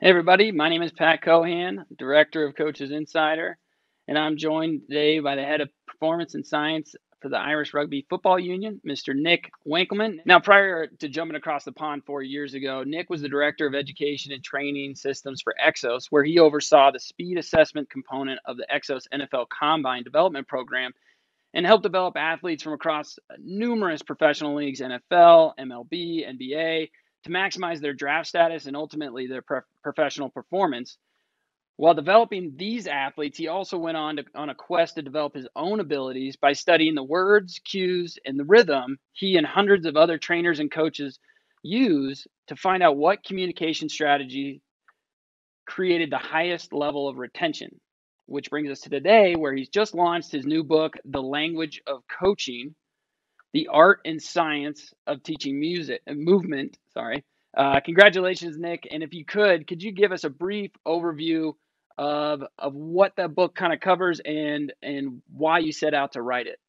Hey everybody, my name is Pat Kohan, Director of Coaches Insider, and I'm joined today by the Head of Performance and Science for the Irish Rugby Football Union, Mr. Nick Winkelman. Now, prior to jumping across the pond 4 years ago, Nick was the Director of Education and Training Systems for Exos, where he oversaw the speed assessment component of the Exos NFL Combine Development Program and helped develop athletes from across numerous professional leagues, NFL, MLB, NBA, to maximize their draft status and ultimately their professional performance. While developing these athletes, he also went on a quest to develop his own abilities by studying the words, cues, and the rhythm he and hundreds of other trainers and coaches use to find out what communication strategy created the highest level of retention. Which brings us to today, where he's just launched his new book, The Language of Coaching, The Art and Science of Teaching Movement. Congratulations, Nick. And if you could you give us a brief overview of what that book kind of covers and why you set out to write it?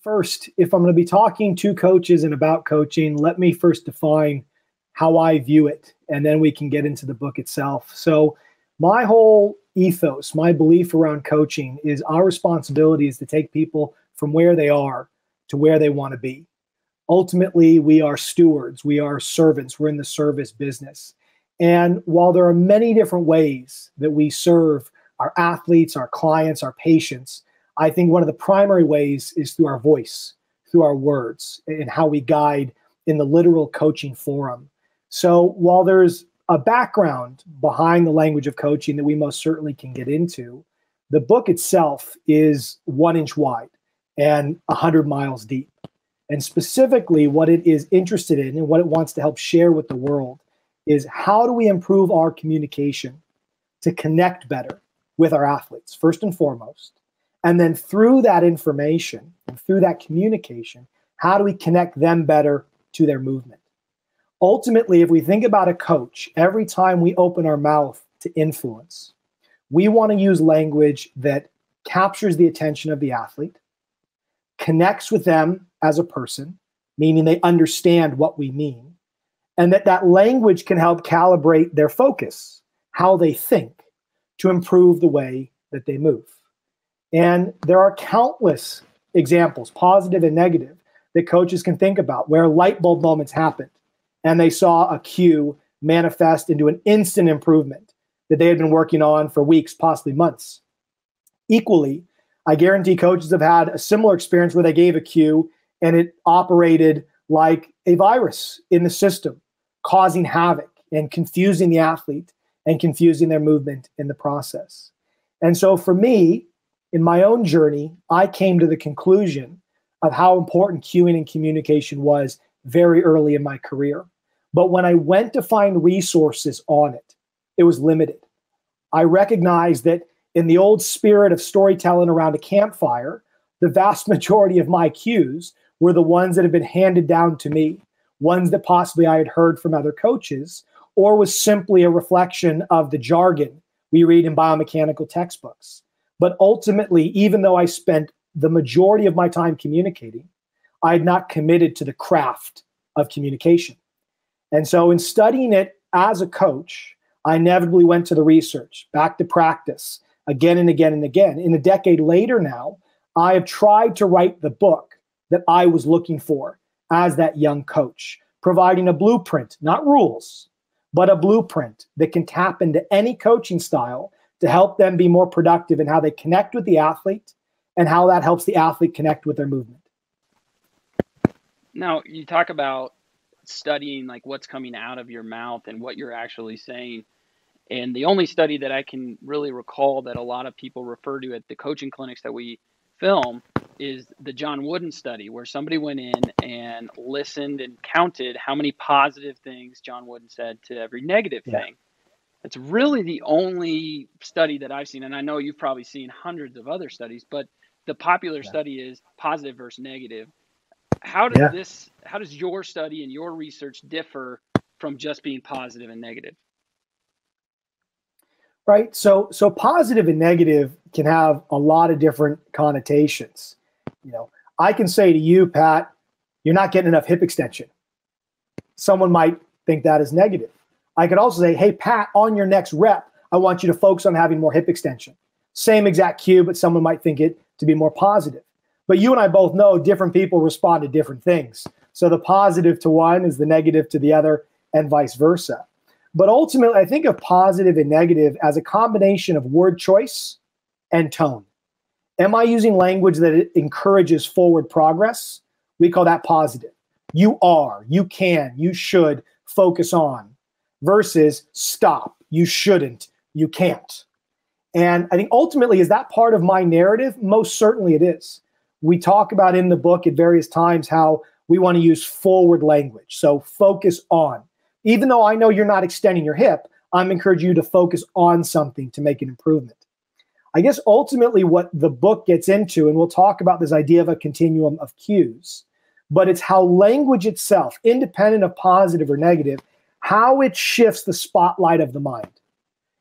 First, if I'm going to be talking to coaches and about coaching, let me first define how I view it, and then we can get into the book itself. So my whole ethos, my belief around coaching is our responsibility is to take people from where they are to where they want to be. Ultimately, we are stewards, we are servants, we're in the service business. And while there are many different ways that we serve our athletes, our clients, our patients, I think one of the primary ways is through our voice, through our words, and how we guide in the literal coaching forum. So while there's a background behind the language of coaching that we most certainly can get into, the book itself is 1 inch wide and 100 miles deep. And specifically what it is interested in and what it wants to help share with the world is how do we improve our communication to connect better with our athletes, first and foremost. And then through that information and through that communication, how do we connect them better to their movement? Ultimately, if we think about a coach, every time we open our mouth to influence, we want to use language that captures the attention of the athlete, connects with them as a person, meaning they understand what we mean, and that language can help calibrate their focus, how they think, to improve the way that they move. And there are countless examples, positive and negative, that coaches can think about where light bulb moments happened and they saw a cue manifest into an instant improvement that they had been working on for weeks, possibly months. Equally, I guarantee coaches have had a similar experience where they gave a cue and it operated like a virus in the system, causing havoc and confusing the athlete and confusing their movement in the process. And so for me, in my own journey, I came to the conclusion of how important cueing and communication was very early in my career. But when I went to find resources on it, it was limited. I recognized that in the old spirit of storytelling around a campfire, the vast majority of my cues were the ones that had been handed down to me, ones that possibly I had heard from other coaches, or was simply a reflection of the jargon we read in biomechanical textbooks. But ultimately, even though I spent the majority of my time communicating, I had not committed to the craft of communication. And so in studying it as a coach, I inevitably went to the research, back to practice, again and again and again. In a decade later now, I have tried to write the book that I was looking for as that young coach, providing a blueprint, not rules, but a blueprint that can tap into any coaching style to help them be more productive in how they connect with the athlete and how that helps the athlete connect with their movement. Now, you talk about studying like what's coming out of your mouth and what you're actually saying. And the only study that I can really recall that a lot of people refer to at the coaching clinics that we film is the John Wooden study, where somebody went in and listened and counted how many positive things John Wooden said to every negative thing. It's really the only study that I've seen, and I know you've probably seen hundreds of other studies, but the popular study is positive versus negative. How does your study and your research differ from just being positive and negative? Right. So positive and negative can have a lot of different connotations. I can say to you, Pat, you're not getting enough hip extension. Someone might think that is negative. I could also say, hey, Pat, on your next rep, I want you to focus on having more hip extension. Same exact cue, but someone might think it to be more positive. But you and I both know different people respond to different things. So the positive to one is the negative to the other, and vice versa. But ultimately, I think of positive and negative as a combination of word choice and tone. Am I using language that encourages forward progress? We call that positive. You are, you can, you should focus on, versus stop, you shouldn't, you can't. And I think ultimately, is that part of my narrative? Most certainly it is. We talk about in the book at various times how we want to use forward language. So focus on. Even though I know you're not extending your hip, I'm encouraging you to focus on something to make an improvement. I guess ultimately what the book gets into, and we'll talk about this idea of a continuum of cues, but it's how language itself, independent of positive or negative, how it shifts the spotlight of the mind.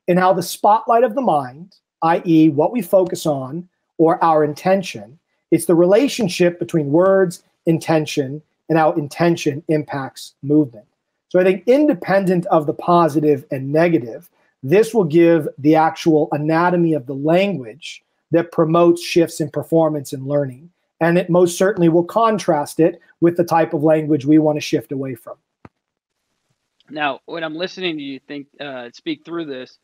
And how the spotlight of the mind, i.e. what we focus on or our intention, it's the relationship between words, intention, and how intention impacts movement. So I think independent of the positive and negative, this will give the actual anatomy of the language that promotes shifts in performance and learning. And it most certainly will contrast it with the type of language we want to shift away from. Now, when I'm listening to you speak through this,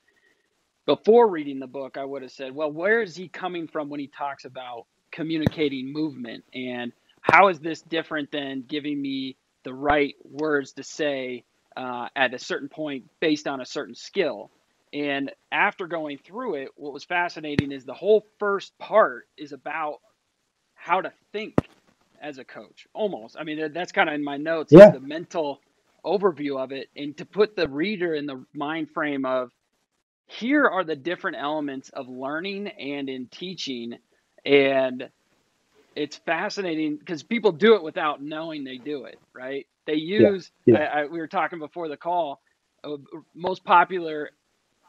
before reading the book, I would have said, well, where is he coming from when he talks about communicating movement? And how is this different than giving me the right words to say at a certain point based on a certain skill? And after going through it, what was fascinating is the whole first part is about how to think as a coach, almost. I mean, that's kind of in my notes, is the mental overview of it, and to put the reader in the mind frame of, here are the different elements of learning and in teaching. And it's fascinating because people do it without knowing they do it, right? They use, we were talking before the call, most popular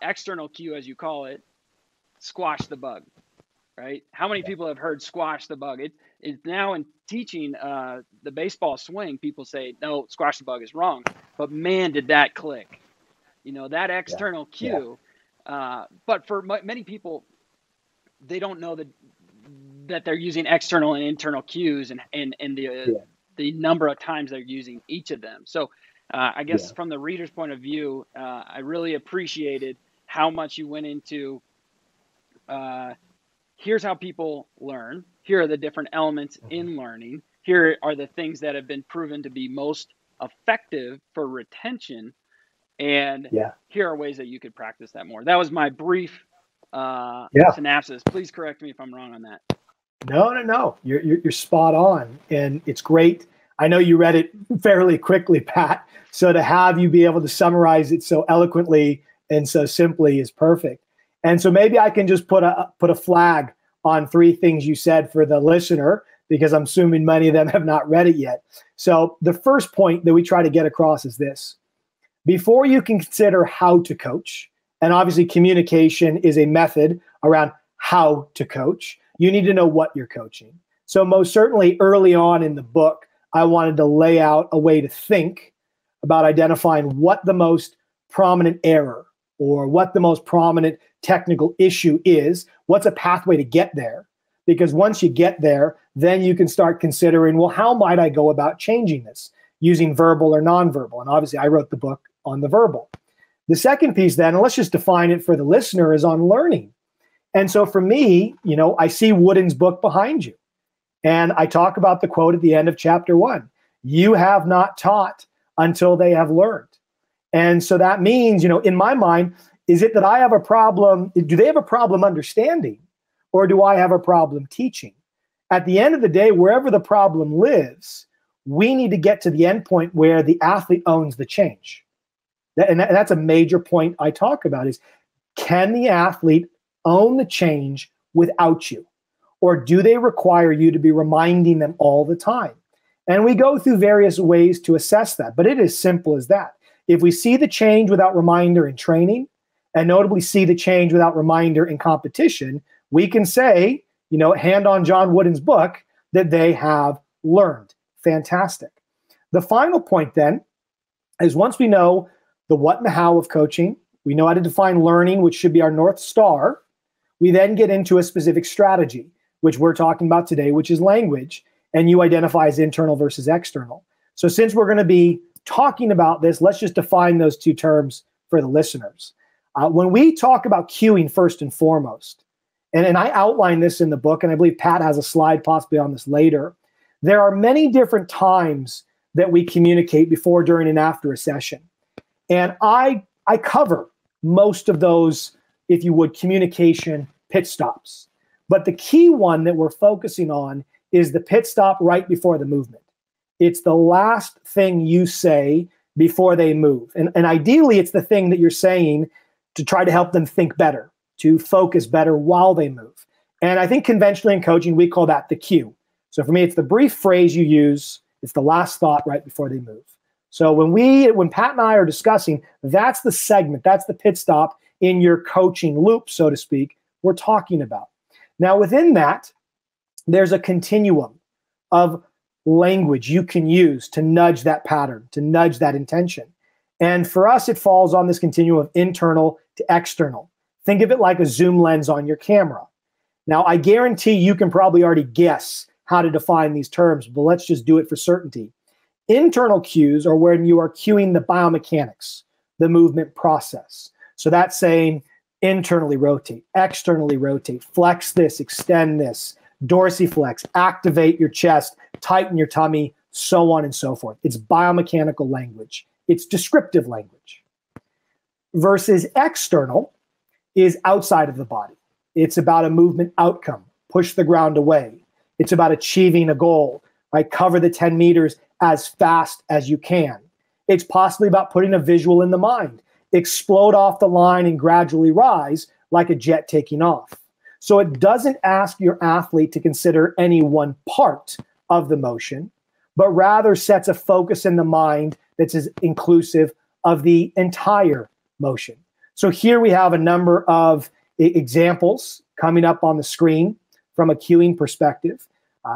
external cue, as you call it, squash the bug, right? How many people have heard squash the bug? It's now in teaching the baseball swing, people say, no, squash the bug is wrong. But man, did that click. That external cue. But for many people, they don't know that they're using external and internal cues and the number of times they're using each of them. So I guess from the reader's point of view, I really appreciated how much you went into, here's how people learn. Here are the different elements in learning. Here are the things that have been proven to be most effective for retention. And here are ways that you could practice that more. That was my brief synopsis. Please correct me if I'm wrong on that. No. You're spot on. And it's great. I know you read it fairly quickly, Pat. So to have you be able to summarize it so eloquently and so simply is perfect. And so maybe I can just put a flag on 3 things you said for the listener, because I'm assuming many of them have not read it yet. So the first point that we try to get across is this. Before you can consider how to coach, and obviously communication is a method around how to coach, you need to know what you're coaching. So most certainly early on in the book, I wanted to lay out a way to think about identifying what the most prominent error or what the most prominent technical issue is, what's a pathway to get there. Because once you get there, then you can start considering, well, how might I go about changing this using verbal or nonverbal? And obviously I wrote the book on the verbal. The second piece then, and let's just define it for the listener, is on learning. And so for me, I see Wooden's book behind you. And I talk about the quote at the end of chapter 1. You have not taught until they have learned. And so that means, in my mind, is it that I have a problem? Do they have a problem understanding? Or do I have a problem teaching? At the end of the day, wherever the problem lives, we need to get to the end point where the athlete owns the change. And that's a major point I talk about is, can the athlete own the change without you? Or do they require you to be reminding them all the time? And we go through various ways to assess that, but it is simple as that. If we see the change without reminder in training, and notably see the change without reminder in competition, we can say, hand on John Wooden's book, that they have learned. Fantastic. The final point then is, once we know the what and the how of coaching. We know how to define learning, which should be our North Star. We then get into a specific strategy, which we're talking about today, which is language, and you identify as internal versus external. So since we're going to be talking about this, let's just define those two terms for the listeners. When we talk about cueing first and foremost, and I outline this in the book, and I believe Pat has a slide possibly on this later, there are many different times that we communicate before, during, and after a session. And I cover most of those, if you would, communication pit stops. But the key one that we're focusing on is the pit stop right before the movement. It's the last thing you say before they move. And ideally, it's the thing that you're saying to try to help them think better, to focus better while they move. And I think conventionally in coaching, we call that the cue. So for me, it's the brief phrase you use. It's the last thought right before they move. So when Pat and I are discussing, that's the segment, that's the pit stop in your coaching loop, so to speak, we're talking about. Now, within that, there's a continuum of language you can use to nudge that pattern, to nudge that intention. And for us, it falls on this continuum of internal to external. Think of it like a zoom lens on your camera. Now, I guarantee you can probably already guess how to define these terms, but let's just do it for certainty. Internal cues are when you are cueing the biomechanics, the movement process. So that's saying internally rotate, externally rotate, flex this, extend this, dorsiflex, activate your chest, tighten your tummy, so on and so forth. It's biomechanical language. It's descriptive language. Versus external is outside of the body. It's about a movement outcome, push the ground away. It's about achieving a goal, right? Cover the 10 meters as fast as you can. It's possibly about putting a visual in the mind, explode off the line and gradually rise like a jet taking off. So it doesn't ask your athlete to consider any one part of the motion, but rather sets a focus in the mind that's as inclusive of the entire motion. So here we have a number of examples coming up on the screen from a cueing perspective.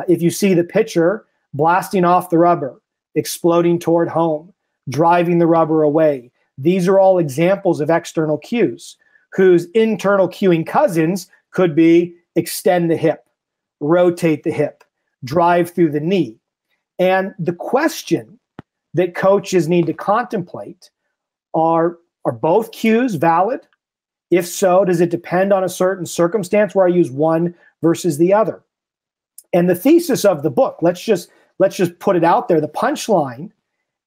If you see the picture, blasting off the rubber, exploding toward home, driving the rubber away. These are all examples of external cues whose internal cueing cousins could be extend the hip, rotate the hip, drive through the knee. And the question that coaches need to contemplate are both cues valid? If so, does it depend on a certain circumstance where I use one versus the other? And the thesis of the book, let's just put it out there, the punchline,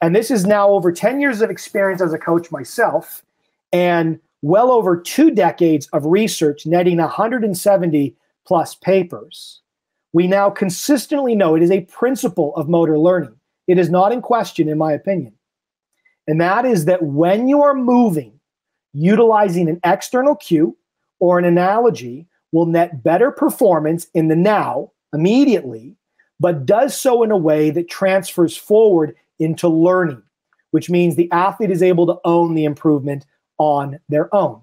and this is now over 10 years of experience as a coach myself, and well over 2 decades of research netting 170 plus papers. We now consistently know it is a principle of motor learning. It is not in question, in my opinion. And that is that when you are moving, utilizing an external cue or an analogy will net better performance in the now, immediately, but does so in a way that transfers forward into learning, which means the athlete is able to own the improvement on their own.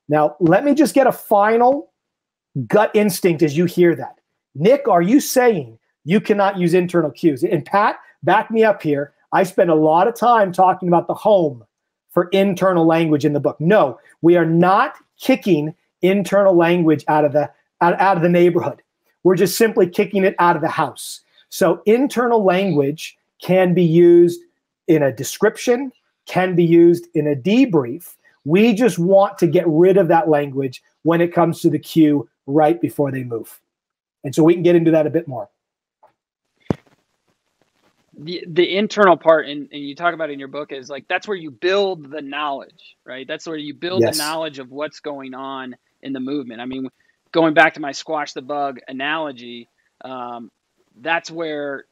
Now, let me just get a final gut instinct as you hear that. Nick, are you saying you cannot use internal cues? And Pat, back me up here. I spend a lot of time talking about the home for internal language in the book. No, we are not kicking internal language out of the neighborhood. We're just simply kicking it out of the house. So internal language can be used in a description, can be used in a debrief. We just want to get rid of that language when it comes to the cue right before they move. And so we can get into that a bit more. The internal part, and you talk about it in your book, is like that's where you build the knowledge, right? That's where you build the knowledge of what's going on in the movement. I mean, going back to my squash the bug analogy, that's where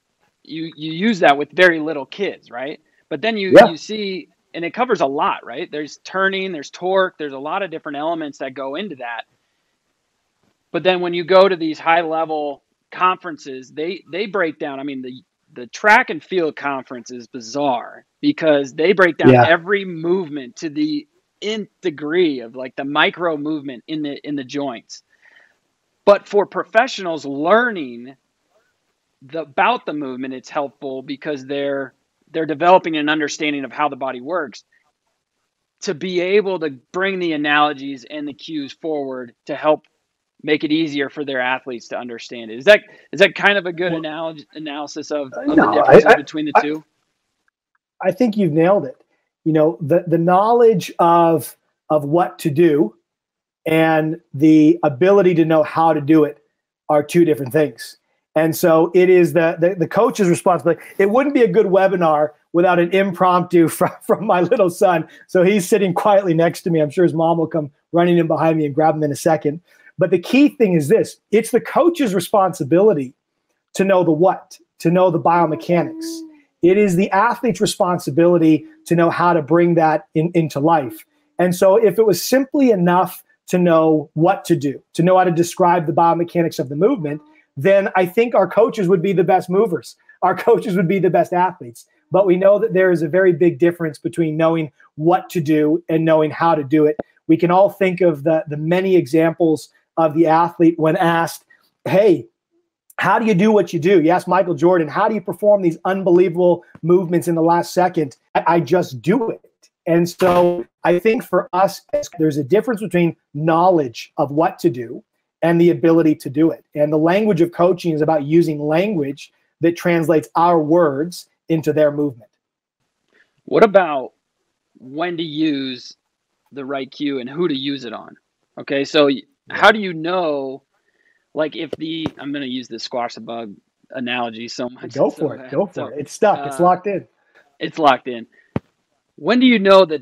you use that with very little kids, right? But then you see, and it covers a lot, right? There's turning, there's torque, there's a lot of different elements that go into that. But then when you go to these high level conferences, they break down. I mean, the track and field conference is bizarre because they break down every movement to the nth degree of like the micro movement in the joints. But for professionals learning about the movement, it's helpful because they're developing an understanding of how the body works. to be able to bring the analogies and the cues forward to help make it easier for their athletes to understand it. Is that kind of a good analysis of the differences between the two? I think you've nailed it. You know, the knowledge of what to do and the ability to know how to do it are two different things. And so it is the coach's responsibility. It wouldn't be a good webinar without an impromptu from my little son. So he's sitting quietly next to me. I'm sure his mom will come running in behind me and grab him in a second. But the key thing is this: it's the coach's responsibility to know the what, to know the biomechanics. It is the athlete's responsibility to know how to bring that into life. And so if it was simply enough to know what to do, to know how to describe the biomechanics of the movement, then I think our coaches would be the best movers. Our coaches would be the best athletes. But we know that there is a very big difference between knowing what to do and knowing how to do it. We can all think of the many examples of the athlete when asked, hey, how do you do what you do? You ask Michael Jordan, how do you perform these unbelievable movements in the last second? I just do it. And so I think for us, there's a difference between knowledge of what to do and the ability to do it. And the language of coaching is about using language that translates our words into their movement. What about when to use the right cue and who to use it on? Okay, so how do you know, like if I'm going to use the squash the bug analogy so much. Go for it. It's stuck. It's locked in. It's locked in. When do you know that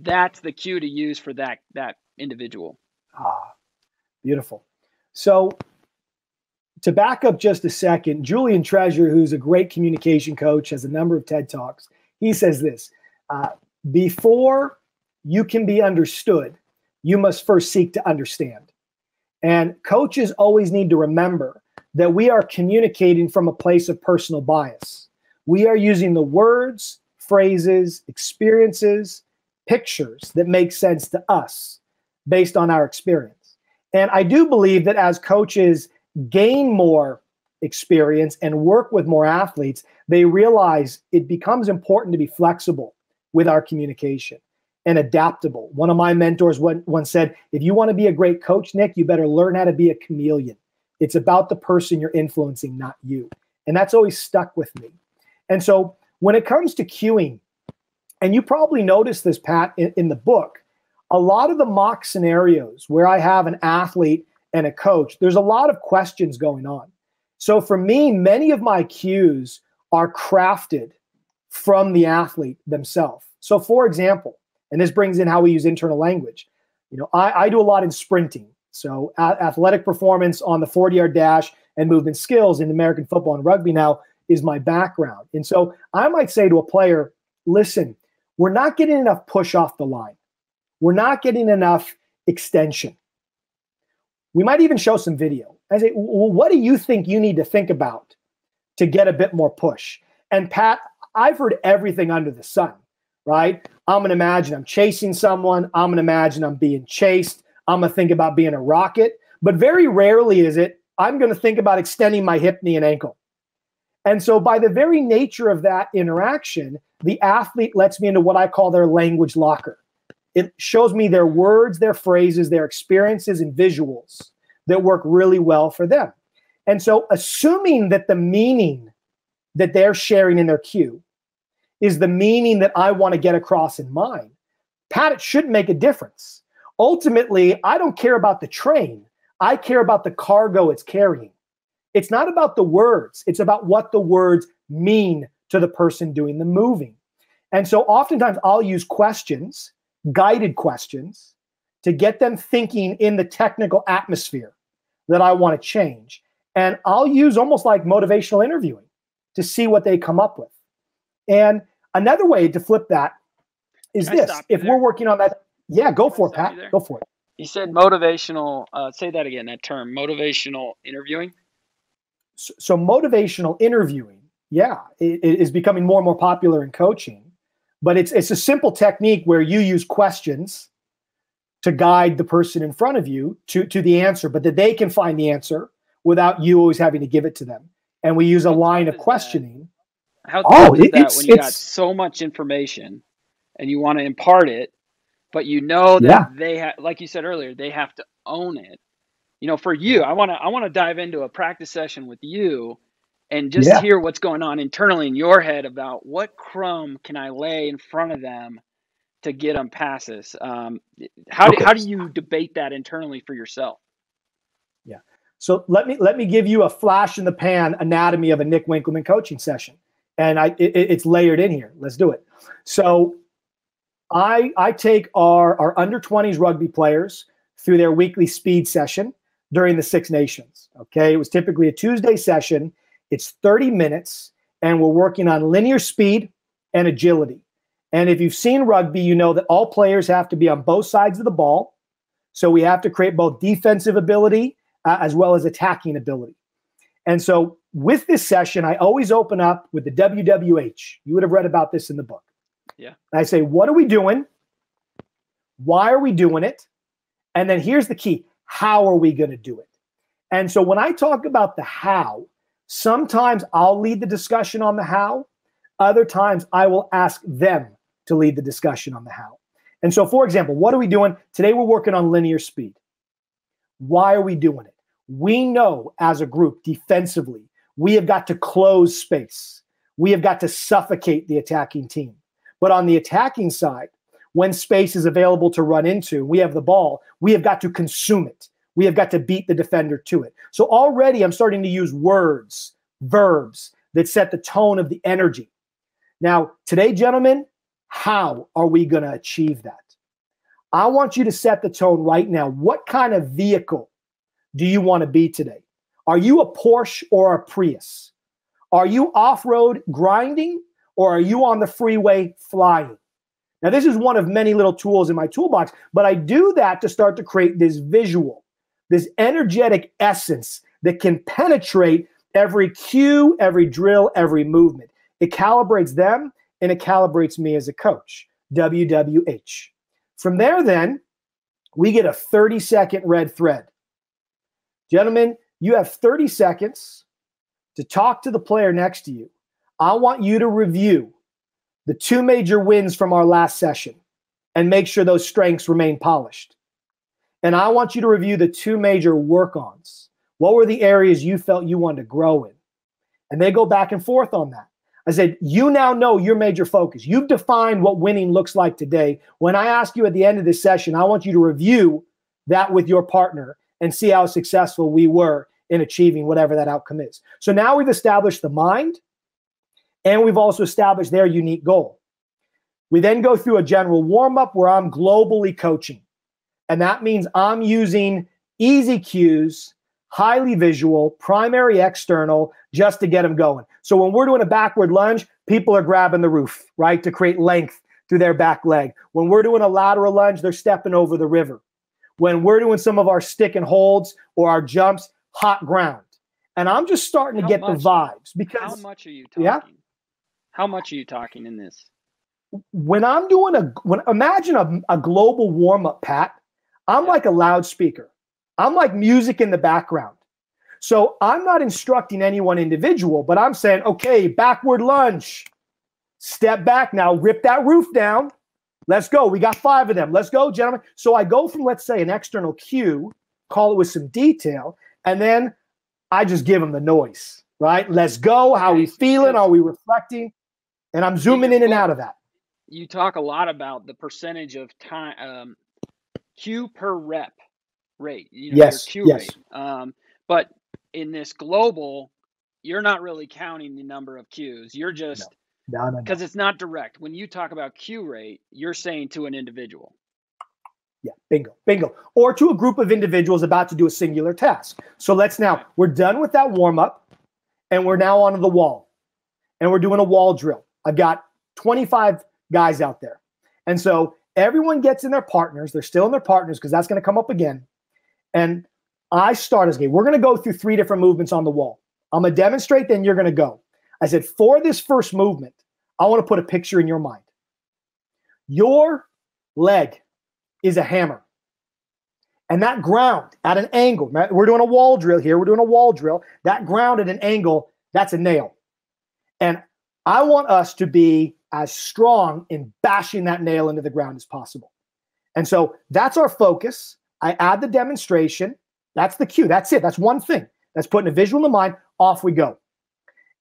that's the cue to use for that individual? Beautiful. So to back up just a second, Julian Treasure, who's a great communication coach, has a number of TED Talks. He says this: before you can be understood, you must first seek to understand. And coaches always need to remember that we are communicating from a place of personal bias. We are using the words, phrases, experiences, pictures that make sense to us based on our experience. And I do believe that as coaches gain more experience and work with more athletes, they realize it becomes important to be flexible with our communication and adaptable. One of my mentors once said, if you want to be a great coach, Nick, you better learn how to be a chameleon. It's about the person you're influencing, not you. And that's always stuck with me. And so when it comes to cueing, and you probably noticed this, Pat, in the book, a lot of the mock scenarios where I have an athlete and a coach, there's a lot of questions going on. So for me, many of my cues are crafted from the athlete themselves. So for example, and this brings in how we use internal language. You know, I do a lot in sprinting. So athletic performance on the 40-yard dash and movement skills in American football and rugby now is my background. And so I might say to a player, listen, we're not getting enough push off the line. We're not getting enough extension. We might even show some video. I say, well, what do you think you need to think about to get a bit more push? And Pat, I've heard everything under the sun, right? I'm going to imagine I'm chasing someone. I'm going to imagine I'm being chased. I'm going to think about being a rocket. But very rarely is it, I'm going to think about extending my hip, knee, and ankle. And so by the very nature of that interaction, the athlete lets me into what I call their language locker. It shows me their words, their phrases, their experiences, and visuals that work really well for them. And so assuming that the meaning that they're sharing in their cue is the meaning that I want to get across in mine, Pat, it should make a difference. Ultimately, I don't care about the train. I care about the cargo it's carrying. It's not about the words. It's about what the words mean to the person doing the moving. And so oftentimes I'll use questions, guided questions, to get them thinking in the technical atmosphere that I want to change. And I'll use almost like motivational interviewing to see what they come up with. And another way to flip that is this. If we're working on that, yeah, go for it, Pat. Go for it. You said motivational, say that again, that term, motivational interviewing. So motivational interviewing, yeah, it is becoming more and more popular in coaching. But it's a simple technique where you use questions to guide the person in front of you to the answer, but that they can find the answer without you always having to give it to them. And we use a line of questioning. How tough is that when you got so much information and you want to impart it, but you know Yeah. that they have, like you said earlier, they have to own it. For you, I want to dive into a practice session with you and just Yeah. hear what's going on internally in your head about what crumb can I lay in front of them to get them past this. How do you debate that internally for yourself? Yeah. So let me give you a flash in the pan anatomy of a Nick Winkelman coaching session, and it's layered in here. Let's do it. So I take our under 20s rugby players through their weekly speed session during the Six Nations. Okay, it was typically a Tuesday session. It's 30 minutes, and we're working on linear speed and agility. And if you've seen rugby, you know that all players have to be on both sides of the ball. So we have to create both defensive ability as well as attacking ability. And so with this session, I always open up with the WWH. You would have read about this in the book. Yeah. I say, what are we doing? Why are we doing it? And then here's the key. How are we going to do it? And so when I talk about the how, sometimes I'll lead the discussion on the how. Other times I will ask them to lead the discussion on the how. And so, for example, what are we doing? Today we're working on linear speed. Why are we doing it? We know as a group defensively, we have got to close space. We have got to suffocate the attacking team. But on the attacking side, when space is available to run into, we have the ball, we have got to consume it. We have got to beat the defender to it. So already I'm starting to use words, verbs that set the tone of the energy. Now, today, gentlemen, how are we going to achieve that? I want you to set the tone right now. What kind of vehicle do you want to be today? Are you a Porsche or a Prius? Are you off-road grinding or are you on the freeway flying? Now, this is one of many little tools in my toolbox, but I do that to start to create this visual, this energetic essence that can penetrate every cue, every drill, every movement. It calibrates them and it calibrates me as a coach, WWH. From there, then, we get a 30-second red thread. Gentlemen, you have 30 seconds to talk to the player next to you. I want you to review the 2 major wins from our last session and make sure those strengths remain polished. And I want you to review the 2 major work-ons. What were the areas you felt you wanted to grow in? And they go back and forth on that. I said, you now know your major focus. You've defined what winning looks like today. When I ask you at the end of this session, I want you to review that with your partner and see how successful we were in achieving whatever that outcome is. So now we've established the mind, and we've also established their unique goal. We then go through a general warm-up where I'm globally coaching. And that means I'm using easy cues, highly visual, primary, external, just to get them going. So when we're doing a backward lunge, people are grabbing the roof, right, to create length through their back leg. When we're doing a lateral lunge, they're stepping over the river. When we're doing some of our stick and holds or our jumps, hot ground. And I'm just starting to get the vibes. Because how much are you talking? Yeah? How much are you talking in this? When I'm doing imagine a global warm-up, Pat, I'm like a loudspeaker. I'm like music in the background. So I'm not instructing any one individual, but I'm saying, okay, backward lunge. Step back now, rip that roof down. Let's go. We got 5 of them. Let's go, gentlemen. So I go from, let's say, an external cue, call it with some detail, and then I just give them the noise, right? Let's go. How are we feeling? Are we reflecting? And I'm zooming in and out of that. You talk a lot about the percentage of time, cue per rep rate. Yes, your cue yes. rate. But in this global, you're not really counting the number of cues. You're just because it's not direct. When you talk about cue rate, you're saying to an individual. Yeah, bingo. Or to a group of individuals about to do a singular task. So we're done with that warm-up, and we're now onto the wall. And we're doing a wall drill. I've got 25 guys out there. And so everyone gets in their partners. They're still in their partners because that's going to come up again. And I start as a game. We're going to go through 3 different movements on the wall. I'm going to demonstrate, then you're going to go. I said, for this first movement, I want to put a picture in your mind. Your leg is a hammer. And that ground at an angle, we're doing a wall drill here. We're doing a wall drill. That ground at an angle, that's a nail. And I want us to be as strong in bashing that nail into the ground as possible. And so that's our focus. I add the demonstration. That's the cue. That's it. That's one thing. That's putting a visual in the mind. Off we go.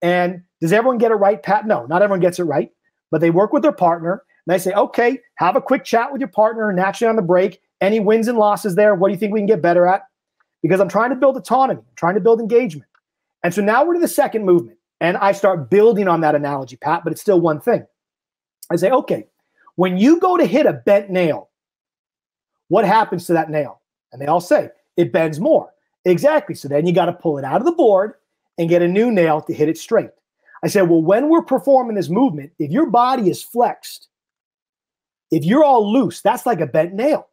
And does everyone get it right, Pat? No, not everyone gets it right. But they work with their partner. And they say, okay, have a quick chat with your partner naturally on the break. Any wins and losses there? What do you think we can get better at? Because I'm trying to build autonomy. I'm trying to build engagement. And so now we're to the second movement. And I start building on that analogy, Pat, but it's still one thing. I say, okay, when you go to hit a bent nail, what happens to that nail? And they all say, it bends more. Exactly. So then you got to pull it out of the board and get a new nail to hit it straight. I said, well, when we're performing this movement, if your body is flexed, if you're all loose, that's like a bent nail.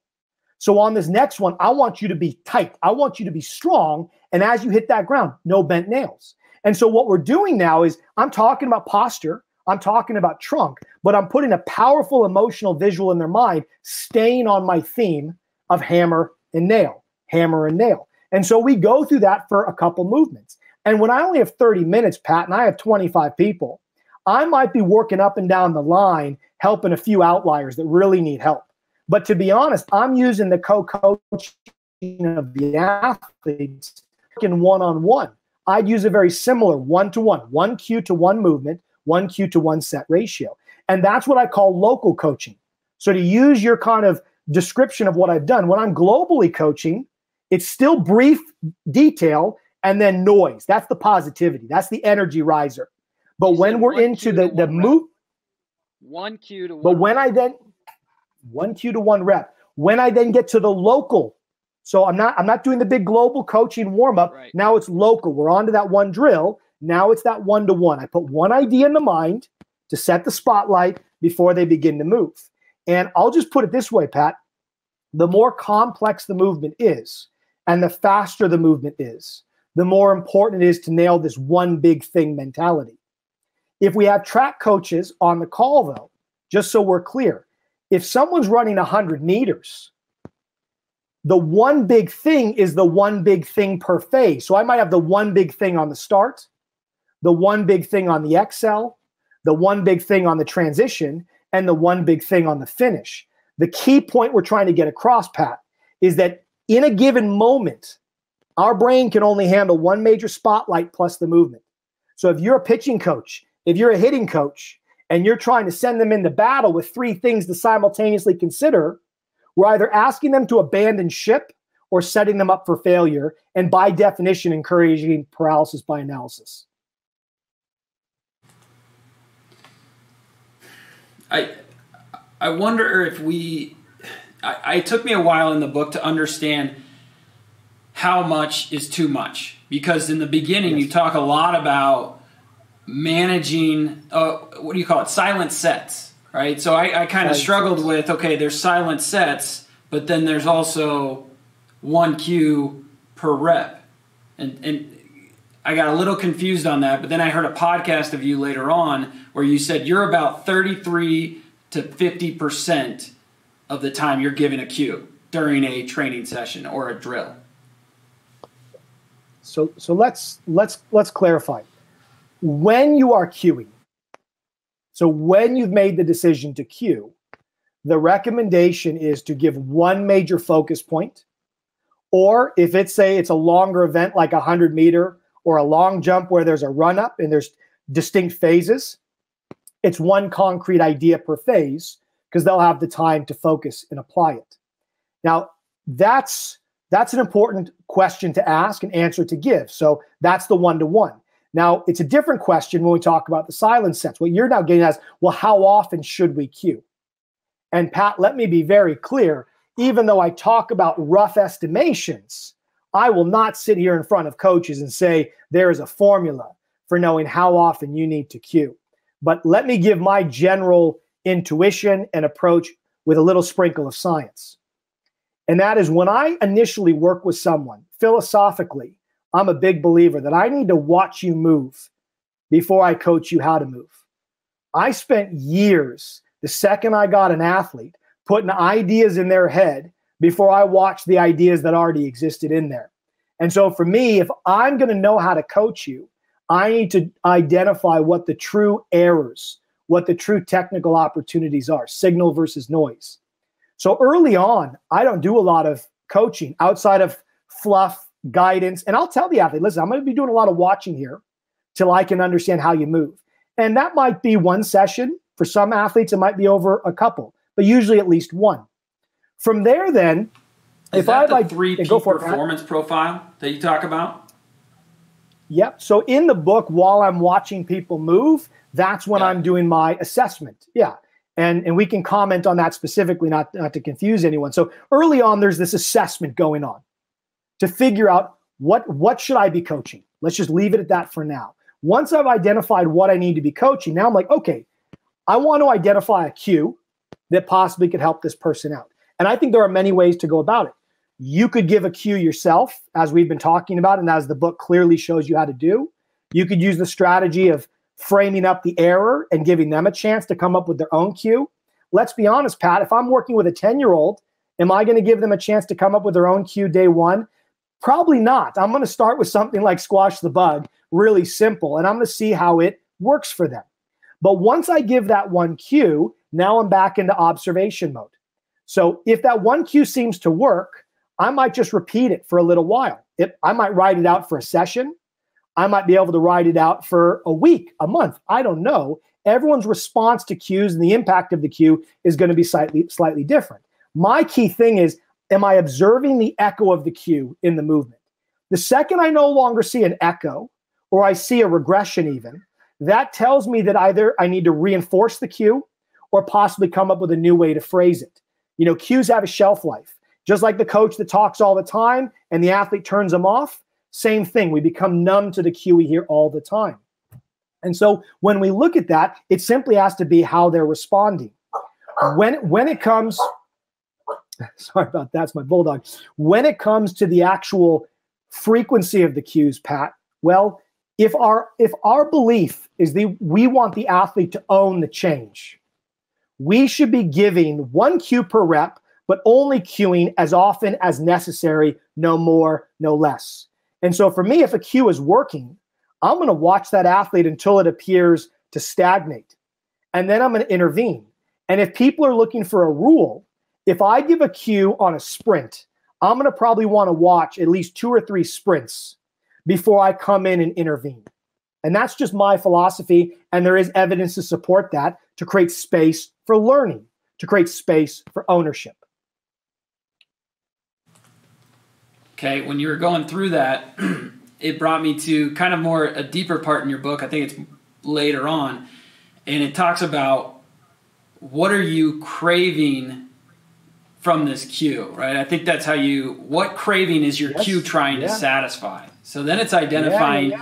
So on this next one, I want you to be tight. I want you to be strong. And as you hit that ground, no bent nails. And so what we're doing now is I'm talking about posture. I'm talking about trunk, but I'm putting a powerful emotional visual in their mind, staying on my theme of hammer and nail, hammer and nail. And so we go through that for a couple movements. And when I only have 30 minutes, Pat, and I have 25 people, I might be working up and down the line, helping a few outliers that really need help. But to be honest, I'm using the co-coaching of the athletes working one-on-one. I'd use a very similar one-to-one, one cue to one movement, one cue to one set ratio. And that's what I call local coaching. So to use your kind of description of what I've done, when I'm globally coaching, it's still brief detail and then noise. That's the positivity. That's the energy riser. But when we're into the move, one cue to one. But when I then one cue to one rep, when I then get to the local, so I'm not doing the big global coaching warm up. Right. Now it's local. We're on to that one drill. Now it's that one-to-one. I put one idea in the mind to set the spotlight before they begin to move. And I'll just put it this way, Pat. The more complex the movement is and the faster the movement is, the more important it is to nail this one big thing mentality. If we have track coaches on the call, though, just so we're clear, if someone's running 100 meters, the one big thing is the one big thing per phase. So I might have the one big thing on the start, the one big thing on the excel, the one big thing on the transition, and the one big thing on the finish. The key point we're trying to get across, Pat, is that in a given moment, our brain can only handle one major spotlight plus the movement. So if you're a pitching coach, if you're a hitting coach, and you're trying to send them into battle with three things to simultaneously consider, we're either asking them to abandon ship or setting them up for failure, and by definition, encouraging paralysis by analysis. I wonder if it took me a while in the book to understand how much is too much. Because in the beginning, you talk a lot about managing, what do you call it, silent sets, right? So I kind of struggled with, okay, there's silent sets, but then there's also one cue per rep. And I got a little confused on that, but then I heard a podcast of you later on where you said you're about 33 to 50% of the time you're giving a cue during a training session or a drill. So let's clarify. When you are cueing, so when you've made the decision to cue, the recommendation is to give one major focus point, or if it's a longer event like a 100-meter or a long jump where there's a run-up and there's distinct phases, it's one concrete idea per phase because they'll have the time to focus and apply it. Now, that's an important question to ask and answer to give. So that's the one-to-one. Now, it's a different question when we talk about the silent sets. What you're now getting at is, well, how often should we cue? And Pat, let me be very clear. Even though I talk about rough estimations, I will not sit here in front of coaches and say there is a formula for knowing how often you need to cue. But let me give my general intuition and approach with a little sprinkle of science. And that is when I initially work with someone, philosophically, I'm a big believer that I need to watch you move before I coach you how to move. I spent years, the second I got an athlete, putting ideas in their head before I watched the ideas that already existed in there. And so for me, if I'm going to know how to coach you, I need to identify what the true errors, what the true technical opportunities are, signal versus noise. So early on, I don't do a lot of coaching outside of fluff, guidance. And I'll tell the athlete, listen, I'm going to be doing a lot of watching here till I can understand how you move. And that might be one session. For some athletes, it might be over a couple, but usually at least one. From there, then, if I like 3P performance profile that you talk about? Yep. So in the book, while I'm watching people move, that's when I'm doing my assessment. Yeah. And we can comment on that specifically, not to confuse anyone. So early on, there's this assessment going on to figure out what should I be coaching? Let's just leave it at that for now. Once I've identified what I need to be coaching, now I'm like, okay, I want to identify a cue that possibly could help this person out. And I think there are many ways to go about it. You could give a cue yourself, as we've been talking about, and as the book clearly shows you how to do. You could use the strategy of framing up the error and giving them a chance to come up with their own cue. Let's be honest, Pat, if I'm working with a 10-year-old, am I going to give them a chance to come up with their own cue day one? Probably not. I'm going to start with something like squash the bug, really simple, and I'm going to see how it works for them. But once I give that one cue, now I'm back into observation mode. So if that one cue seems to work, I might just repeat it for a little while. I might write it out for a session. I might be able to write it out for a week, a month. I don't know. Everyone's response to cues and the impact of the cue is going to be slightly different. My key thing is, am I observing the echo of the cue in the movement? The second I no longer see an echo, or I see a regression even, that tells me that either I need to reinforce the cue or possibly come up with a new way to phrase it. You know, cues have a shelf life. Just like the coach that talks all the time and the athlete turns them off, same thing. We become numb to the cue we hear all the time. And so when we look at that, it simply has to be how they're responding. When it comes, sorry about that, it's my bulldog. When it comes to the actual frequency of the cues, Pat, well, if our belief is we want the athlete to own the change, we should be giving one cue per rep, but only cueing as often as necessary, no more, no less. And so for me, if a cue is working, I'm going to watch that athlete until it appears to stagnate. And then I'm going to intervene. And if people are looking for a rule, if I give a cue on a sprint, I'm going to probably want to watch at least 2 or 3 sprints before I come in and intervene. And that's just my philosophy. And there is evidence to support that, to create space for learning, to create space for ownership. Okay, when you were going through that, it brought me to kind of a deeper part in your book. I think it's later on. And it talks about what are you craving from this cue, right? I think that's what craving is your cue trying to satisfy? So then it's identifying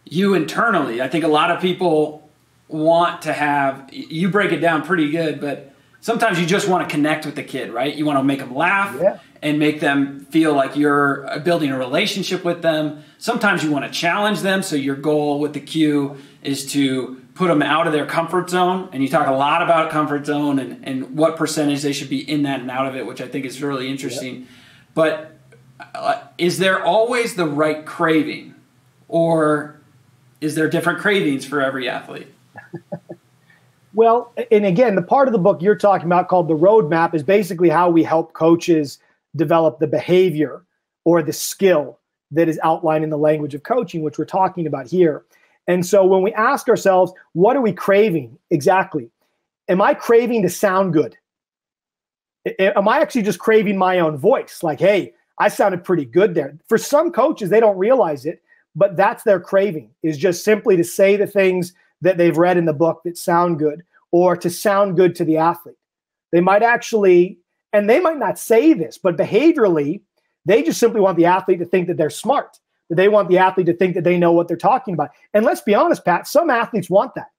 you internally. I think a lot of people want to have, you break it down pretty good, but sometimes you just want to connect with the kid, right? You want to make them laugh and make them feel like you're building a relationship with them. Sometimes you want to challenge them. So your goal with the cue is to put them out of their comfort zone. And you talk a lot about comfort zone and what percentage they should be in that and out of it, which I think is really interesting. But is there always the right craving, or is there different cravings for every athlete? Well, and again, the part of the book you're talking about called The Roadmap is basically how we help coaches develop the behavior or the skill that is outlined in the language of coaching, which we're talking about here. And so when we ask ourselves, what are we craving exactly? Am I craving to sound good? Am I actually just craving my own voice? Like, hey, I sounded pretty good there. For some coaches, they don't realize it, but that's their craving, is just simply to say the things that they've read in the book that sound good, or to sound good to the athlete. They might actually, and they might not say this, but behaviorally, they just simply want the athlete to think that they're smart, that they want the athlete to think that they know what they're talking about. And let's be honest, Pat, some athletes want that.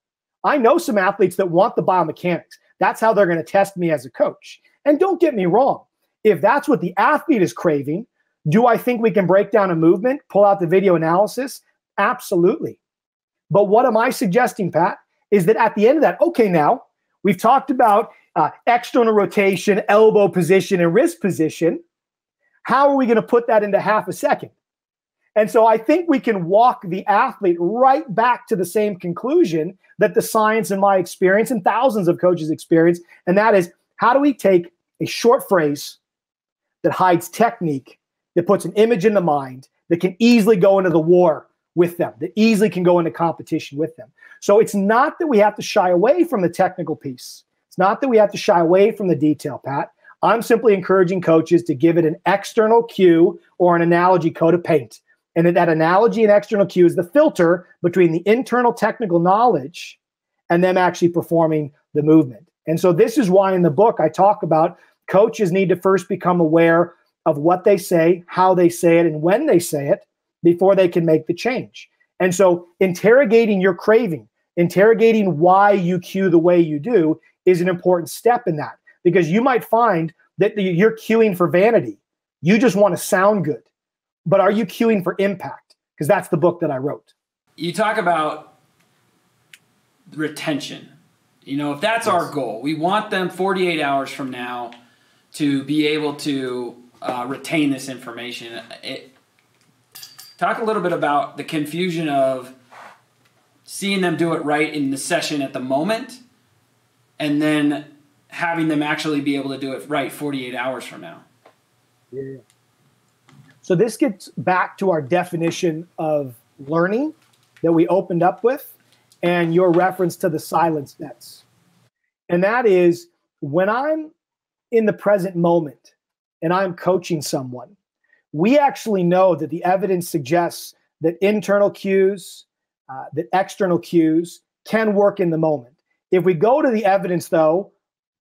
I know some athletes that want the biomechanics. That's how they're going to test me as a coach. And don't get me wrong. If that's what the athlete is craving, do I think we can break down a movement, pull out the video analysis? Absolutely. But what am I suggesting, Pat, is that at the end of that, okay, now we've talked about external rotation, elbow position, and wrist position. How are we going to put that into half a second? And so I think we can walk the athlete right back to the same conclusion that the science, in my experience, and thousands of coaches' experience, and that is, how do we take a short phrase that hides technique, that puts an image in the mind, that can easily go into the war with them, that easily can go into competition with them. So it's not that we have to shy away from the technical piece. It's not that we have to shy away from the detail, Pat. I'm simply encouraging coaches to give it an external cue or an analogy coat of paint. And that analogy and external cue is the filter between the internal technical knowledge and them actually performing the movement. And so this is why in the book I talk about coaches need to first become aware of what they say, how they say it, and when they say it before they can make the change. And so interrogating your craving, interrogating why you cue the way you do is an important step in that, because you might find that you're cueing for vanity. You just want to sound good. But are you cueing for impact? Because that's the book that I wrote. You talk about retention. You know, if that's our goal, we want them 48 hours from now to be able to retain this information. Talk a little bit about the confusion of seeing them do it right in the session at the moment and then having them actually be able to do it right 48 hours from now. Yeah. So this gets back to our definition of learning that we opened up with and your reference to the silence nets. And that is when I'm in the present moment and I'm coaching someone, we actually know that the evidence suggests that internal cues, that external cues can work in the moment. If we go to the evidence, though,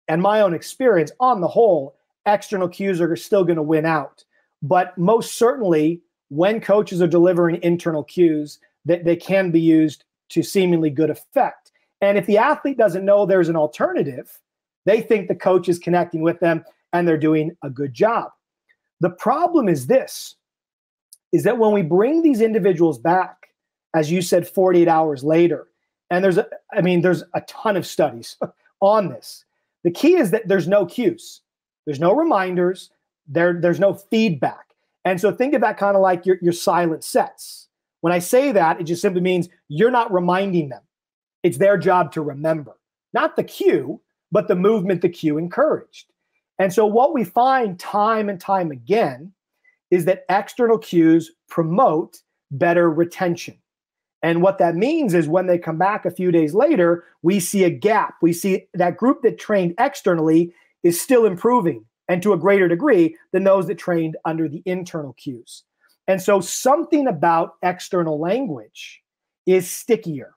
and my own experience, on the whole, external cues are still going to win out. But most certainly, when coaches are delivering internal cues, that they can be used to seemingly good effect. And if the athlete doesn't know there's an alternative, they think the coach is connecting with them and they're doing a good job. The problem is this, is that when we bring these individuals back, as you said, 48 hours later, and there's a ton of studies on this. The key is that there's no cues. There's no reminders. There's no feedback. And so think of that kind of like your silent sets. When I say that, it just simply means you're not reminding them. It's their job to remember. Not the cue, but the movement the cue encouraged. And so what we find time and time again is that external cues promote better retention. And what that means is when they come back a few days later, we see a gap. We see that group that trained externally is still improving, and to a greater degree than those that trained under the internal cues. And so something about external language is stickier.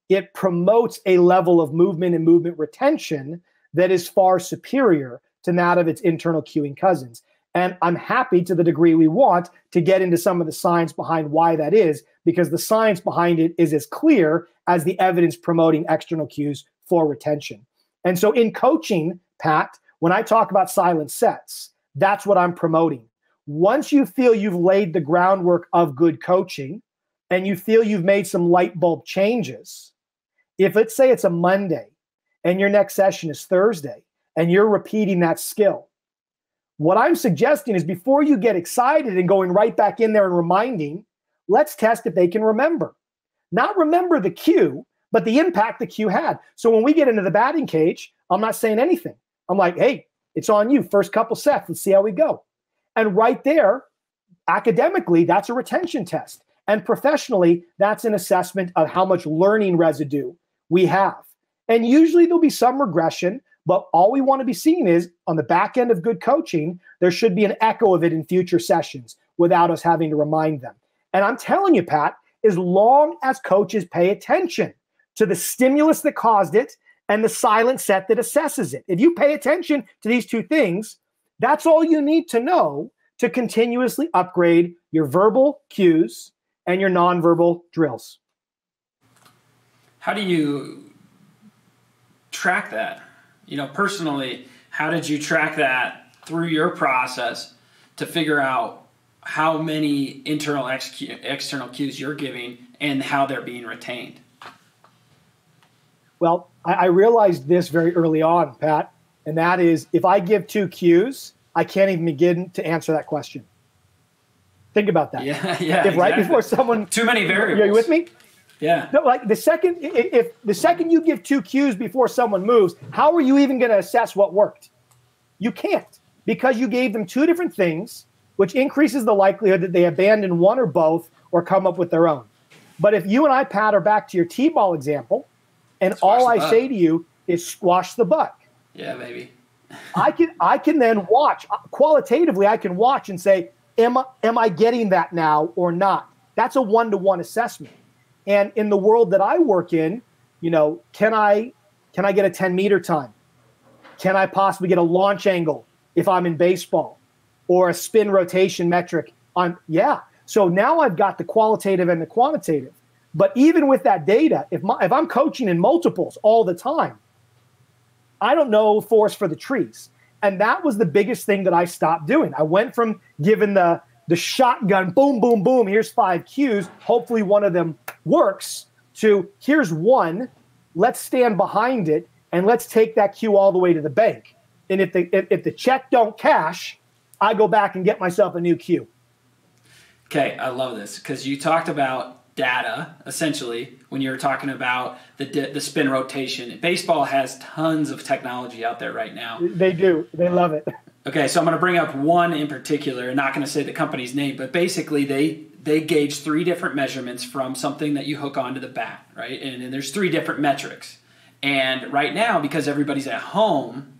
It promotes a level of movement and movement retention that is far superior to that of its internal cueing cousins. And I'm happy, to the degree we want, to get into some of the science behind why that is, because the science behind it is as clear as the evidence promoting external cues for retention. And so in coaching, Pat, when I talk about silent sets, that's what I'm promoting. Once you feel you've laid the groundwork of good coaching and you feel you've made some light bulb changes, if let's say it's a Monday and your next session is Thursday and you're repeating that skill, what I'm suggesting is before you get excited and going right back in there and reminding, let's test if they can remember. Not remember the cue, but the impact the cue had. So when we get into the batting cage, I'm not saying anything. I'm like, hey, it's on you. First couple sets. Let's see how we go. And right there, academically, that's a retention test. And professionally, that's an assessment of how much learning residue we have. And usually there'll be some regression, but all we want to be seeing is on the back end of good coaching, there should be an echo of it in future sessions without us having to remind them. And I'm telling you, Pat, as long as coaches pay attention to the stimulus that caused it and the silent set that assesses it, if you pay attention to these two things, that's all you need to know to continuously upgrade your verbal cues and your nonverbal drills. How do you track that? You know, personally, how did you track that through your process to figure out how many internal external cues you're giving and how they're being retained? Well, I realized this very early on, Pat, and that is if I give two cues, I can't even begin to answer that question. Think about that. Yeah, if exactly. Right before someone... Too many variables. Are you with me? Yeah. No, like if the second you give two cues before someone moves, how are you even going to assess what worked? You can't, because you gave them two different things, which increases the likelihood that they abandon one or both or come up with their own. But if you and I patter back to your T-ball example, and all I say to you is squash the buck. Yeah, baby. I can then watch qualitatively. I can watch and say, am I getting that now or not? That's a one-to-one assessment. And in the world that I work in, can I get a 10-meter time? Can I possibly get a launch angle if I'm in baseball, or a spin rotation metric yeah. So now I've got the qualitative and the quantitative. But even with that data, if I'm coaching in multiples all the time, I don't know forest for the trees. And that was the biggest thing that I stopped doing. I went from giving the shotgun, boom, boom, boom, here's 5 cues, hopefully one of them works, to here's one, let's stand behind it, and let's take that cue all the way to the bank. And if the check don't cash, I go back and get myself a new cue. Okay, I love this, because you talked about data, essentially, when you were talking about the spin rotation. Baseball has tons of technology out there right now. They do. They love it. Okay, so I'm going to bring up one in particular. I'm not going to say the company's name, but basically they gauge 3 different measurements from something that you hook onto the bat, right? And there's 3 different metrics. And right now, because everybody's at home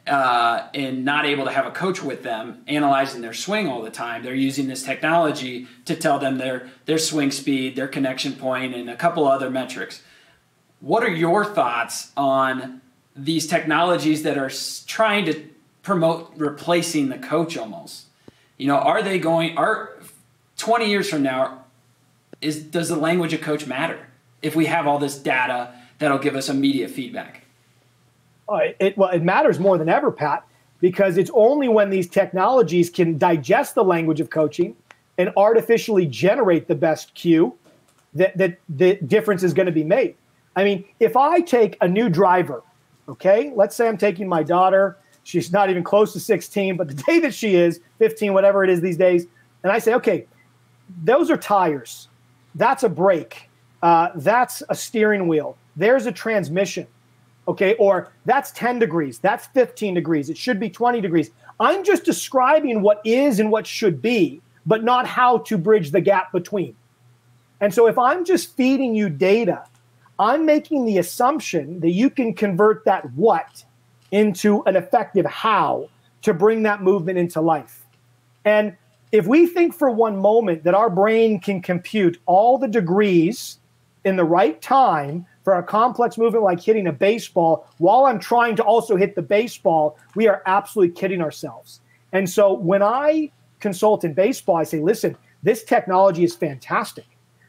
and not able to have a coach with them analyzing their swing all the time, they're using this technology to tell them their swing speed, their connection point, and a couple other metrics. What are your thoughts on these technologies that are trying to promote replacing the coach almost? Are 20 years from now, does the language of coach matter if we have all this data that'll give us immediate feedback? It matters more than ever, Pat, because it's only when these technologies can digest the language of coaching and artificially generate the best cue that the difference is going to be made. I mean, if I take a new driver, okay, let's say I'm taking my daughter, she's not even close to 16, but the day that she is 15, whatever it is these days, and I say, okay, those are tires, that's a brake, that's a steering wheel, there's a transmission. Okay, or that's 10 degrees, that's 15 degrees, it should be 20 degrees. I'm just describing what is and what should be, but not how to bridge the gap between. And so if I'm just feeding you data, I'm making the assumption that you can convert that what into an effective how to bring that movement into life. And if we think for one moment that our brain can compute all the degrees in the right time for a complex movement like hitting a baseball while I'm trying to also hit the baseball, we are absolutely kidding ourselves. And so when I consult in baseball, I say, listen, this technology is fantastic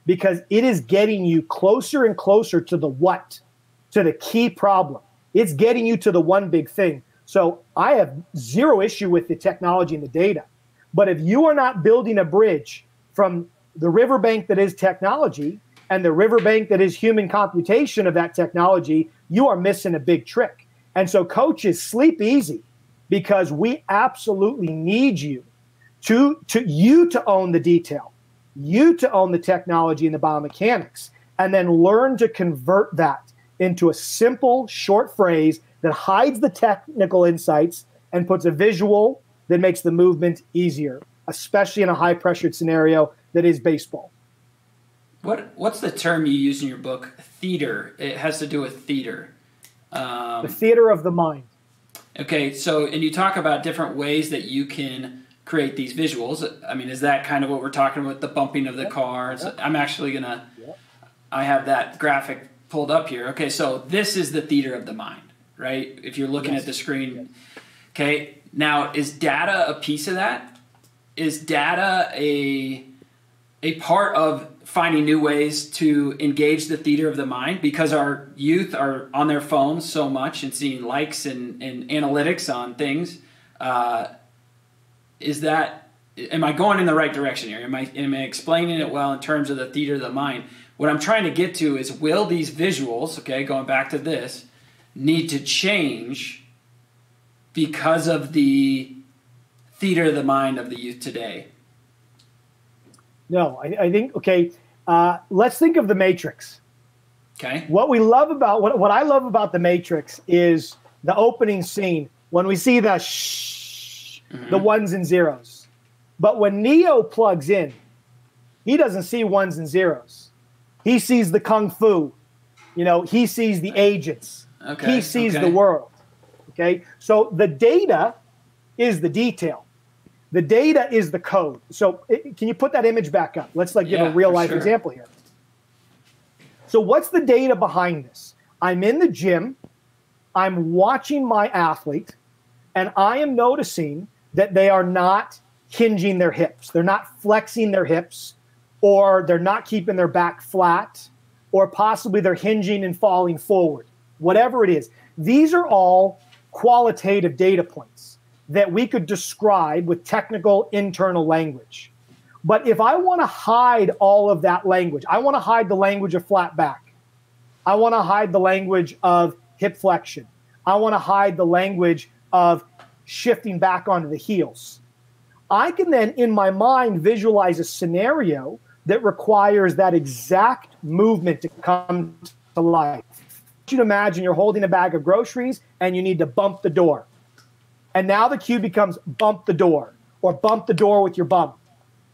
because it is getting you closer and closer to the what, to the key problem. It's getting you to the one big thing. So I have zero issue with the technology and the data. But if you are not building a bridge from the riverbank that is technology and the riverbank that is human computation of that technology, you are missing a big trick. And so coaches, sleep easy, because we absolutely need you to own the detail, you to own the technology and the biomechanics, and then learn to convert that into a simple, short phrase that hides the technical insights and puts a visual that makes the movement easier, especially in a high-pressured scenario that is baseball. What's the term you use in your book? Theater. It has to do with theater. The theater of the mind. Okay, so, and you talk about different ways that you can create these visuals. I mean, is that kind of what we're talking about, the bumping of the car? So I'm actually going to, I have that graphic pulled up here. Okay, so this is the theater of the mind, right? If you're looking at the screen. Okay, now is data a piece of that? Is data a part of finding new ways to engage the theater of the mind, because our youth are on their phones so much and seeing likes and analytics on things? Am I going in the right direction here? Am I explaining it well in terms of the theater of the mind? What I'm trying to get to is, will these visuals, okay, going back to this, need to change because of the theater of the mind of the youth today? No, I think, okay, let's think of the Matrix. Okay. What I love about the Matrix is the opening scene. when we see the the ones and zeros. But when Neo plugs in, he doesn't see ones and zeros. He sees the kung fu. He sees the agents. Okay. He sees the world. Okay? So the data is the detail. The data is the code. So can you put that image back up? Let's give a real life example here. So what's the data behind this? I'm in the gym. I'm watching my athlete, and I am noticing that they are not hinging their hips. They're not flexing their hips, or they're not keeping their back flat, or possibly they're hinging and falling forward. Whatever it is. These are all qualitative data points that we could describe with technical internal language. But if I want to hide all of that language, I want to hide the language of flat back. I want to hide the language of hip flexion. I want to hide the language of shifting back onto the heels. I can then, in my mind, visualize a scenario that requires that exact movement to come to life. You can imagine you're holding a bag of groceries and you need to bump the door. And now the cue becomes bump the door, or bump the door with your bum.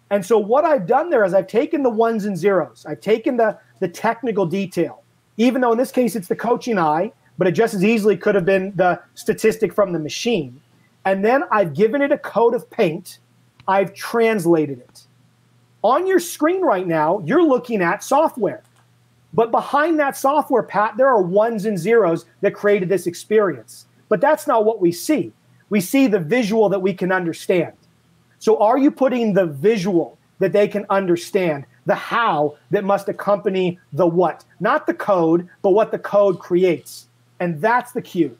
And so what I've done there is I've taken the ones and zeros. I've taken the technical detail, even though in this case it's the coaching eye, but it just as easily could have been the statistic from the machine. And then I've given it a coat of paint. I've translated it. On your screen right now, you're looking at software. But behind that software, Pat, there are ones and zeros that created this experience. But that's not what we see. We see the visual that we can understand. So are you putting the visual that they can understand, the how that must accompany the what? Not the code, but what the code creates. And that's the cue.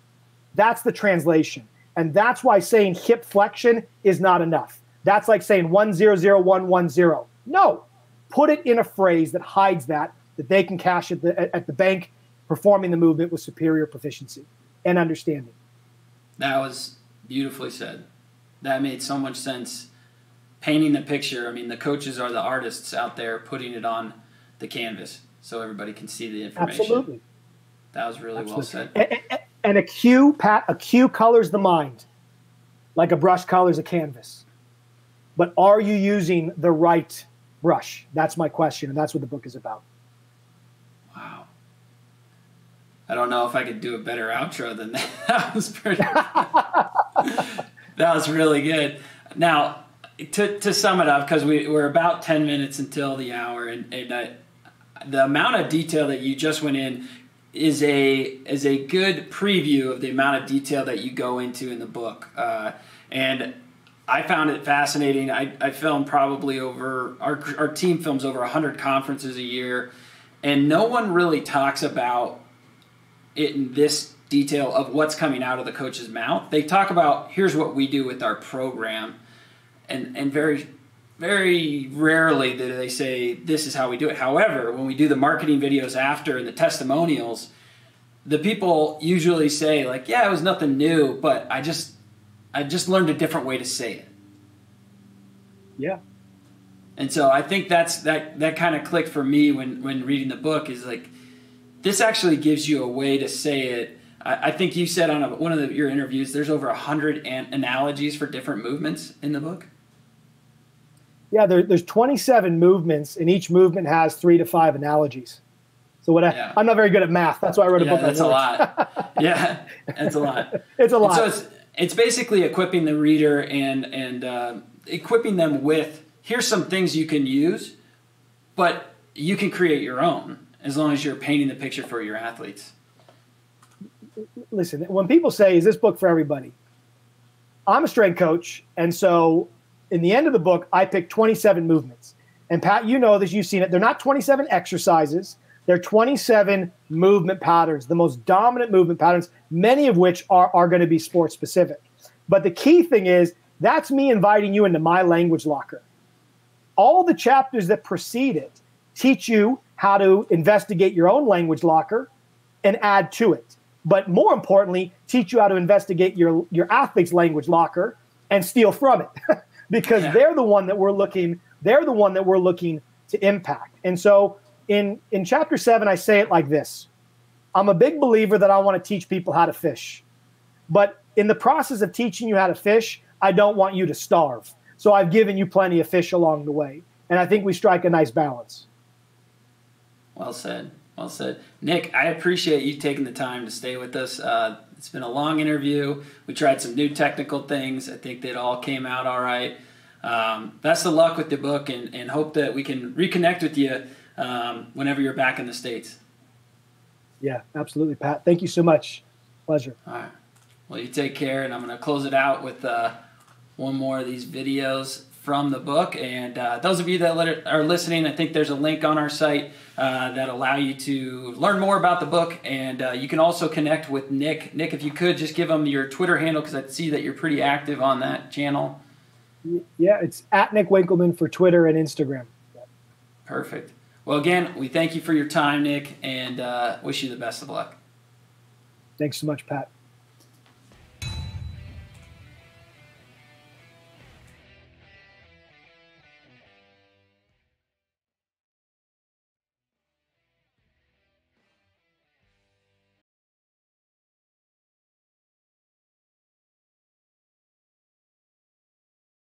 That's the translation. And that's why saying hip flexion is not enough. That's like saying 100110. No, put it in a phrase that hides that they can cash at the bank, performing the movement with superior proficiency and understanding. That was beautifully said. That made so much sense. Painting the picture. I mean, the coaches are the artists out there putting it on the canvas so everybody can see the information. Absolutely. That was really well said. And a cue, Pat, a cue colors the mind like a brush colors a canvas. But are you using the right brush? That's my question, and that's what the book is about. Wow. I don't know if I could do a better outro than that. That was pretty that was really good. Now, to sum it up, because we're about 10 minutes until the hour, and the amount of detail that you just went in is a good preview of the amount of detail that you go into in the book. And I found it fascinating. I film probably over, our team films over 100 conferences a year, and no one really talks about it in this detail of what's coming out of the coach's mouth. They talk about, here's what we do with our program, and very, very rarely do they say, this is how we do it. However, when we do the marketing videos after and the testimonials, the people usually say, like, yeah, it was nothing new, but I just learned a different way to say it. Yeah. And so I think that kind of clicked for me when reading the book, is like, this actually gives you a way to say it. I think you said on one of your interviews, there's over 100 analogies for different movements in the book. Yeah, there's 27 movements, and each movement has 3 to 5 analogies. So I'm not very good at math. That's why I wrote a book. That's a lot. Yeah, that's a lot. It's a lot. And so it's basically equipping the reader and equipping them with, here's some things you can use, but you can create your own as long as you're painting the picture for your athletes. Listen, when people say, is this book for everybody? I'm a strength coach, and so in the end of the book, I picked 27 movements. And Pat, you know this, you've seen it. They're not 27 exercises. They're 27 movement patterns, the most dominant movement patterns, many of which are going to be sport specific. But the key thing is, that's me inviting you into my language locker. All the chapters that precede it teach you how to investigate your own language locker and add to it. But more importantly, teach you how to investigate your athlete's language locker and steal from it. Because they're the one that we're looking to impact. And so in chapter 7, I say it like this. I'm a big believer that I want to teach people how to fish. But in the process of teaching you how to fish, I don't want you to starve. So I've given you plenty of fish along the way. And I think we strike a nice balance. Well said. Well said. Nick, I appreciate you taking the time to stay with us. It's been a long interview. We tried some new technical things. I think that all came out all right. Best of luck with the book, and hope that we can reconnect with you whenever you're back in the States. Yeah, absolutely, Pat. Thank you so much. Pleasure. All right. Well, you take care, and I'm going to close it out with one more of these videos from the book. And those of you that are listening, I think there's a link on our site that allow you to learn more about the book. And you can also connect with Nick. Nick, if you could, just give him your Twitter handle, because I see that you're pretty active on that channel. Yeah, it's at Nick Winkelman for Twitter and Instagram. Perfect. Well, again, we thank you for your time, Nick, and wish you the best of luck. Thanks so much, Pat.